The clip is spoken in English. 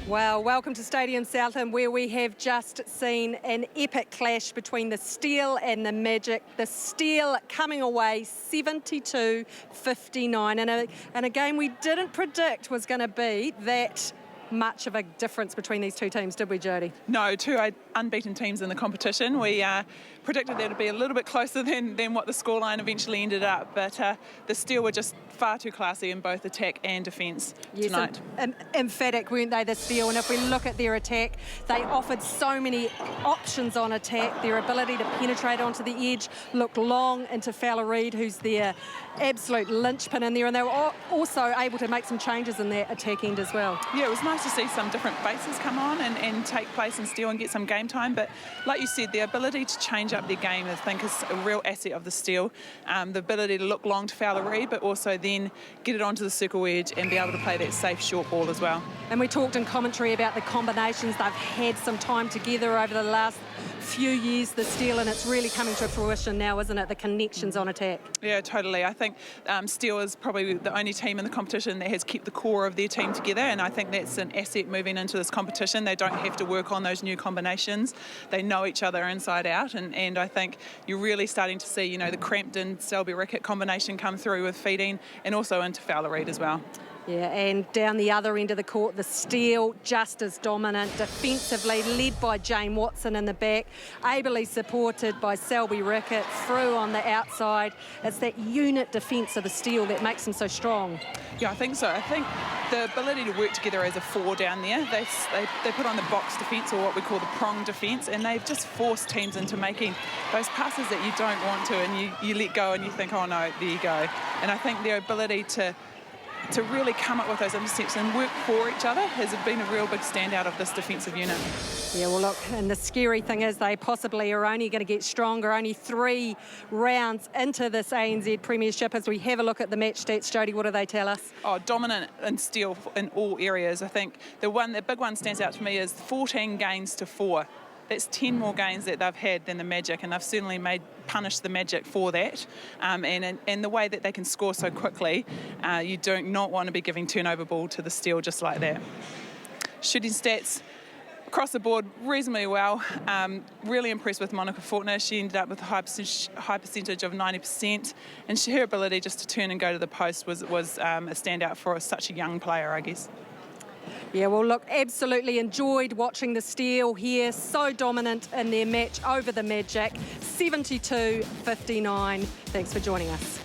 Well, welcome to Stadium Southern, where we have just seen an epic clash between the Steel and the Magic. The Steel coming away 72-59, and a game we didn't predict was going to be that much of a difference between these two teams, did we, Jodie? No, two unbeaten teams in the competition. We predicted that to be a little bit closer than what the scoreline eventually ended up, but the Steel were just far too classy in both attack and defence tonight. Emphatic, weren't they, the Steel? And if we look at their attack, they offered so many options on attack. Their ability to penetrate onto the edge, look long into Fowler Reid, who's their absolute linchpin in there, and they were also able to make some changes in that attack end as well. Yeah, it was nice to see some different faces come on and take place in Steel and get some game time, but like you said, the ability to change up their game I think is a real asset of the Steel. The ability to look long to Fowler Reid, but also then get it onto the circle edge and be able to play that safe short ball as well. And we talked in commentary about the combinations. They've had some time together over the last few years, the Steel, and it's really coming to fruition now, isn't it, the connections on attack? Yeah, totally. I think Steel is probably the only team in the competition that has kept the core of their team together, and I think that's an asset moving into this competition. They don't have to work on those new combinations. They know each other inside out, and I think you're really starting to see, you know, the Crampton-Selby-Rickett combination come through with feeding, and also into Fowler Reid as well. Yeah, and down the other end of the court, the Steel just as dominant defensively, led by Jane Watson in the back, ably supported by Selby Rickett through on the outside. It's that unit defence of the Steel that makes them so strong. Yeah, I think so. I think the ability to work together as a four down there, they put on the box defence, or what we call the prong defence, and they've just forced teams into making those passes that you don't want to, and you let go and you think, oh no, there you go. And I think their ability to really come up with those intercepts and work for each other has been a real big standout of this defensive unit. Yeah, well, look, and the scary thing is they possibly are only going to get stronger, only 3 rounds into this ANZ Premiership. As we have a look at the match stats, Jodie, what do they tell us? Oh, dominant in Steel in all areas. I think the big one stands out to me is 14 gains to 4. That's 10 more gains that they've had than the Magic, and they've certainly punished the Magic for that. And the way that they can score so quickly, you do not want to be giving turnover ball to the Steel just like that. Shooting stats across the board reasonably well. Really impressed with Monica Fortner. She ended up with a high percentage of 90%, and her ability just to turn and go to the post was a standout for such a young player, I guess. Yeah, well, look, absolutely enjoyed watching the Steel here. So dominant in their match over the Magic, 72-59. Thanks for joining us.